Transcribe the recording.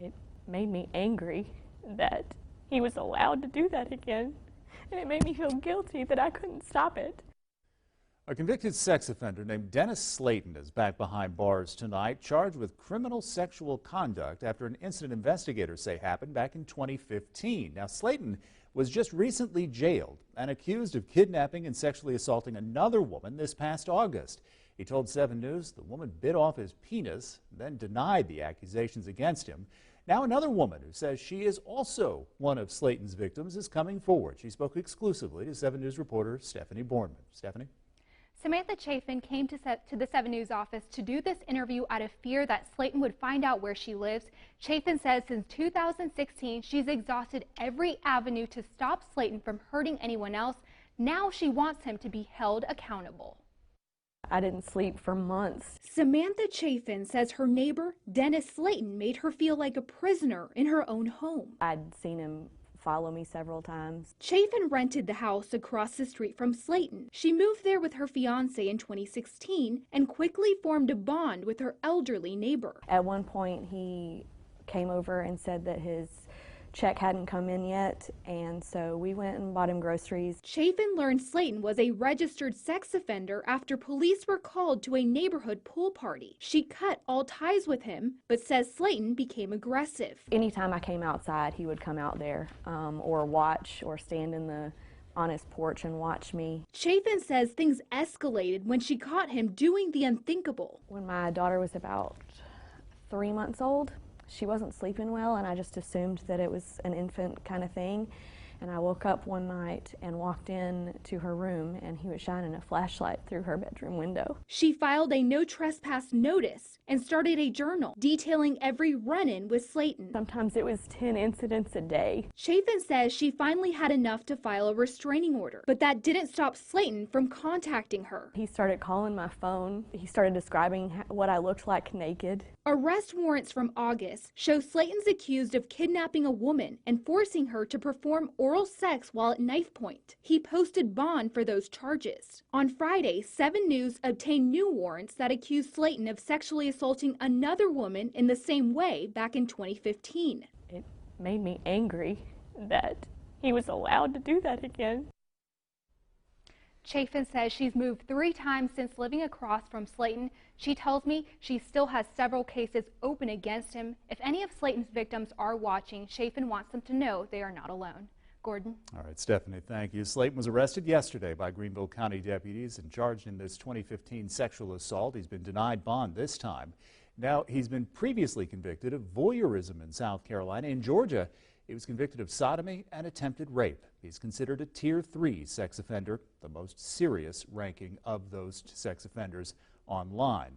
It made me angry that he was allowed to do that again, and it made me feel guilty that I couldn't stop it. A convicted sex offender named Dennis Slayton is back behind bars tonight, charged with criminal sexual conduct after an incident investigators say happened back in 2015. Now, Slayton was just recently jailed and accused of kidnapping and sexually assaulting another woman this past August. He told 7 News the woman bit off his penis, then denied the accusations against him. Now another woman who says she is also one of Slayton's victims is coming forward. She spoke exclusively to 7 News reporter STEFANY BORNMAN. Stephanie? Samantha Chafin came to the 7 News office to do this interview out of fear that Slayton would find out where she lives. Chafin says since 2016, she's exhausted every avenue to stop Slayton from hurting anyone else. Now she wants him to be held accountable. I didn't sleep for months. Samantha Chafin says her neighbor, Dennis Slayton, made her feel like a prisoner in her own home. I'd seen him follow me several times. Chafin rented the house across the street from Slayton. She moved there with her fiance in 2016 and quickly formed a bond with her elderly neighbor. At one point, he came over and said that his check hadn't come in yet, and so we went and bought him groceries. Chafin learned Slayton was a registered sex offender after police were called to a neighborhood pool party. She cut all ties with him, but says Slayton became aggressive. Anytime I came outside, he would come out there or watch or stand on his porch and watch me. Chafin says things escalated when she caught him doing the unthinkable. When my daughter was about 3 months old, she wasn't sleeping well, and I just assumed that it was an infant kind of thing. And I woke up one night and walked in to her room, and he was shining a flashlight through her bedroom window. She filed a no trespass notice and started a journal detailing every run-in with Slayton. Sometimes it was 10 incidents a day. Chafin says she finally had enough to file a restraining order, but that didn't stop Slayton from contacting her. He started calling my phone. He started describing what I looked like naked. Arrest warrants from August show Slayton's accused of kidnapping a woman and forcing her to perform oral sex while at knife point. He posted bond for those charges. On Friday, 7 News obtained new warrants that accuse Slayton of sexually assaulting another woman in the same way back in 2015. It made me angry that he was allowed to do that again. Chafin says she's moved 3 times since living across from Slayton. She tells me she still has several cases open against him. If any of Slayton's victims are watching, Chafin wants them to know they are not alone. Gordon. All right, Stephanie, thank you. Slayton was arrested yesterday by Greenville County deputies and charged in this 2015 sexual assault. He's been denied bond this time. Now, he's been previously convicted of voyeurism in South Carolina. In Georgia, he was convicted of sodomy and attempted rape. He's considered a Tier 3 sex offender, the most serious ranking of those sex offenders online.